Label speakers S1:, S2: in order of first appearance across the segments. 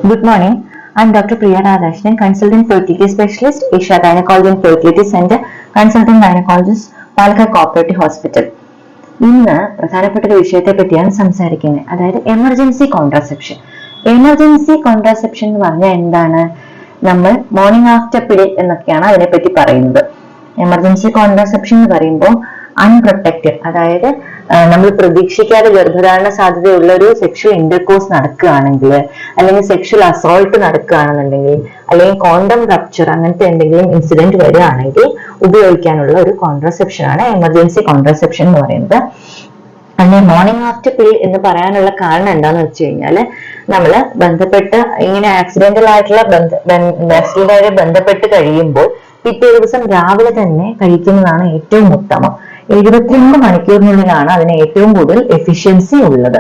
S1: Good morning. I'm Dr. Priya Radhakrishnan, consultant fertility specialist, Isha Gynecology and Fertility Center, consultant gynecologist, Palakkad cooperative hospital. ഇന്ന് പ്രധാനപ്പെട്ട ഒരു വിഷയത്തെ പറ്റിയാണ് സംസാരിക്കുന്നത്, അതായത് എമർജൻസി കോൺട്രാസെപ്ഷൻ. എമർജൻസി കോൺട്രാസെപ്ഷൻ എന്ന് പറഞ്ഞാൽ എന്താണ്? നമ്മൾ മോർണിംഗ് ആഫ്റ്റർ പിൽ എന്നൊക്കെയാണ് അതിനെപ്പറ്റി പറയുന്നത്. എമർജൻസി കോൺട്രാസെപ്ഷൻ എന്ന് പറയുമ്പോൾ അൺപ്രൊട്ടക്റ്റഡ്, അതായത് നമ്മൾ പ്രതീക്ഷിക്കാതെ ഗർഭധാരണ സാധ്യതയുള്ള ഒരു സെക്ഷൽ ഇന്റർകോഴ്സ് നടക്കുകയാണെങ്കിൽ, അല്ലെങ്കിൽ സെക്ഷൽ അസോൾട്ട് നടക്കുകയാണെന്നുണ്ടെങ്കിൽ, അല്ലെങ്കിൽ കോണ്ടം റപ്ചർ അങ്ങനത്തെ എന്തെങ്കിലും ഇൻസിഡന്റ് വരികയാണെങ്കിൽ ഉപയോഗിക്കാനുള്ള ഒരു കോൺട്രാസെപ്ഷൻ ആണ് എമർജൻസി കോൺട്രാസെപ്ഷൻ എന്ന് പറയുന്നത്. അങ്ങനെ മോർണിംഗ് ആഫ്റ്റർ പിൽ എന്ന് പറയാനുള്ള കാരണം എന്താന്ന് വെച്ച് കഴിഞ്ഞാൽ, നമ്മള് ബന്ധപ്പെട്ട് ഇങ്ങനെ ആക്സിഡന്റൽ ആയിട്ടുള്ള ബന്ധപ്പെട്ട് കഴിയുമ്പോൾ പിറ്റേ ദിവസം രാവിലെ തന്നെ കഴിക്കുന്നതാണ് ഏറ്റവും ഉത്തമം. 72 മണിക്കൂറിനുള്ളിലാണ് അതിന് ഏറ്റവും കൂടുതൽ എഫിഷ്യൻസി ഉള്ളത്.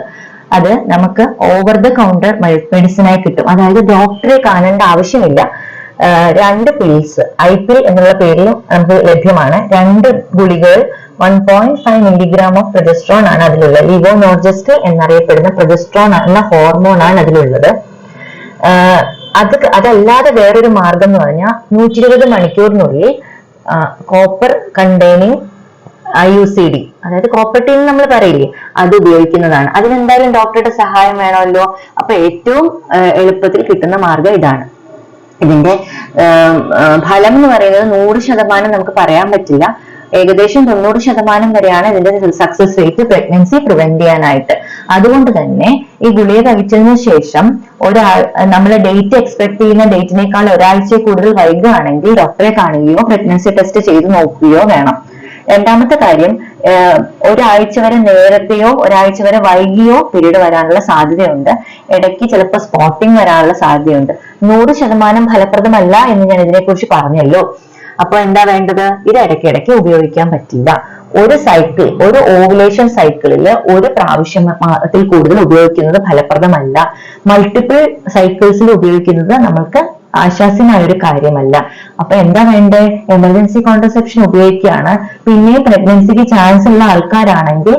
S1: അത് നമുക്ക് ഓവർ ദ കൗണ്ടർ മെഡിസിൻ ആയി കിട്ടും. അതായത് ഡോക്ടറെ കാണേണ്ട ആവശ്യമില്ല. 2 പിൽസ് ഐപിൽ എന്നുള്ള പേരിൽ നമുക്ക് ലഭ്യമാണ്. 2 ഗുളികകൾ 1.5 മില്ലിഗ്രാം ഓഫ് പ്രൊജസ്ട്രോൺ ആണ് അതിലുള്ളത്. ലിവോനോർജസ്റ്റ് എന്നറിയപ്പെടുന്ന പ്രൊജസ്ട്രോൺ എന്ന ഹോർമോൺ ആണ് അതിലുള്ളത്. അതല്ലാതെ വേറൊരു മാർഗം എന്ന് പറഞ്ഞാൽ 120 മണിക്കൂറിനുള്ളിൽ കോപ്പർ കണ്ടെയ്നിങ് IUCD, അതായത് കോപ്പർ ടീൻ നമ്മൾ പറയില്ലേ, അത് ഉപയോഗിക്കുന്നതാണ്. അതിനെന്തായാലും ഡോക്ടറുടെ സഹായം വേണമല്ലോ. അപ്പൊ ഏറ്റവും എളുപ്പത്തിൽ കിട്ടുന്ന മാർഗം ഇതാണ്. ഇതിന്റെ ഫലം എന്ന് പറയുന്നത് 100% നമുക്ക് പറയാൻ പറ്റില്ല. ഏകദേശം 90% വരെയാണ് ഇതിന്റെ സക്സസ് റേറ്റ് പ്രഗ്നൻസി പ്രിവെന്റ് ചെയ്യാനായിട്ട്. അതുകൊണ്ട് തന്നെ ഈ ഗുളിക കഴിച്ചതിന് ശേഷം നമ്മളെ ഡേറ്റ് എക്സ്പെക്ട് ചെയ്യുന്ന ഡേറ്റിനേക്കാൾ ഒരാഴ്ച കൂടുതൽ വൈകുകയാണെങ്കിൽ ഡോക്ടറെ കാണുകയോ പ്രഗ്നൻസി ടെസ്റ്റ് ചെയ്ത് നോക്കുകയോ വേണം. രണ്ടാമത്തെ കാര്യം, ഒരാഴ്ച വരെ നേരത്തെയോ ഒരാഴ്ച വരെ വൈകിയോ പീരീഡ് വരാനുള്ള സാധ്യതയുണ്ട്. ഇടയ്ക്ക് ചിലപ്പോൾ സ്പോട്ടിങ് വരാനുള്ള സാധ്യതയുണ്ട്. 100% ഫലപ്രദമല്ല എന്ന് ഞാൻ ഇതിനെക്കുറിച്ച് പറഞ്ഞല്ലോ. അപ്പൊ എന്താ വേണ്ടത്? ഇത് ഇടയ്ക്കിടയ്ക്ക് ഉപയോഗിക്കാൻ പറ്റില്ല. ഒരു സൈക്കിൾ, ഒരു ഓവുലേഷൻ സൈക്കിളിൽ ഒരു പ്രാവശ്യത്തിൽ കൂടുതൽ ഉപയോഗിക്കുന്നത് ഫലപ്രദമല്ല. മൾട്ടിപ്പിൾ സൈക്കിൾസിൽ ഉപയോഗിക്കുന്നത് നമ്മൾക്ക് ആശ്വാസ്യമായ ഒരു കാര്യമല്ല. അപ്പൊ എന്താ വേണ്ടേ? എമർജൻസി കോൺട്രസെപ്ഷൻ ഉപയോഗിക്കുകയാണ്. പിന്നെ പ്രഗ്നൻസിക്ക് ചാൻസ് ഉള്ള ആൾക്കാരാണെങ്കിൽ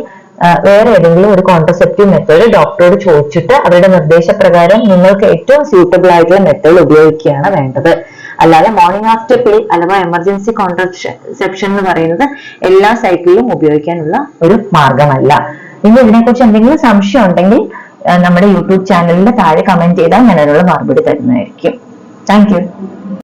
S1: വേറെ ഏതെങ്കിലും ഒരു കോൺട്രസെപ്റ്റീവ് മെത്തേഡ് ഡോക്ടറോട് ചോദിച്ചിട്ട് അവരുടെ നിർദ്ദേശപ്രകാരം നിങ്ങൾക്ക് ഏറ്റവും സ്യൂട്ടബിൾ ആയിട്ടുള്ള മെത്തേഡ് ഉപയോഗിക്കുകയാണ് വേണ്ടത്. അല്ലാതെ മോർണിംഗ് ആഫ്റ്റർ പിൽ അഥവാ എമർജൻസി കോൺട്രസെപ്ഷൻ എന്ന് പറയുന്നത് എല്ലാ സൈക്കിളിലും ഉപയോഗിക്കാനുള്ള ഒരു മാർഗമല്ല. ഇനി ഇതിനെക്കുറിച്ച് എന്തെങ്കിലും സംശയം ഉണ്ടെങ്കിൽ നമ്മുടെ യൂട്യൂബ് ചാനലിന്റെ താഴെ കമന്റ് ചെയ്താൽ ഞാൻ അതിനുള്ള മറുപടി തരുന്നതായിരിക്കും. Thank you.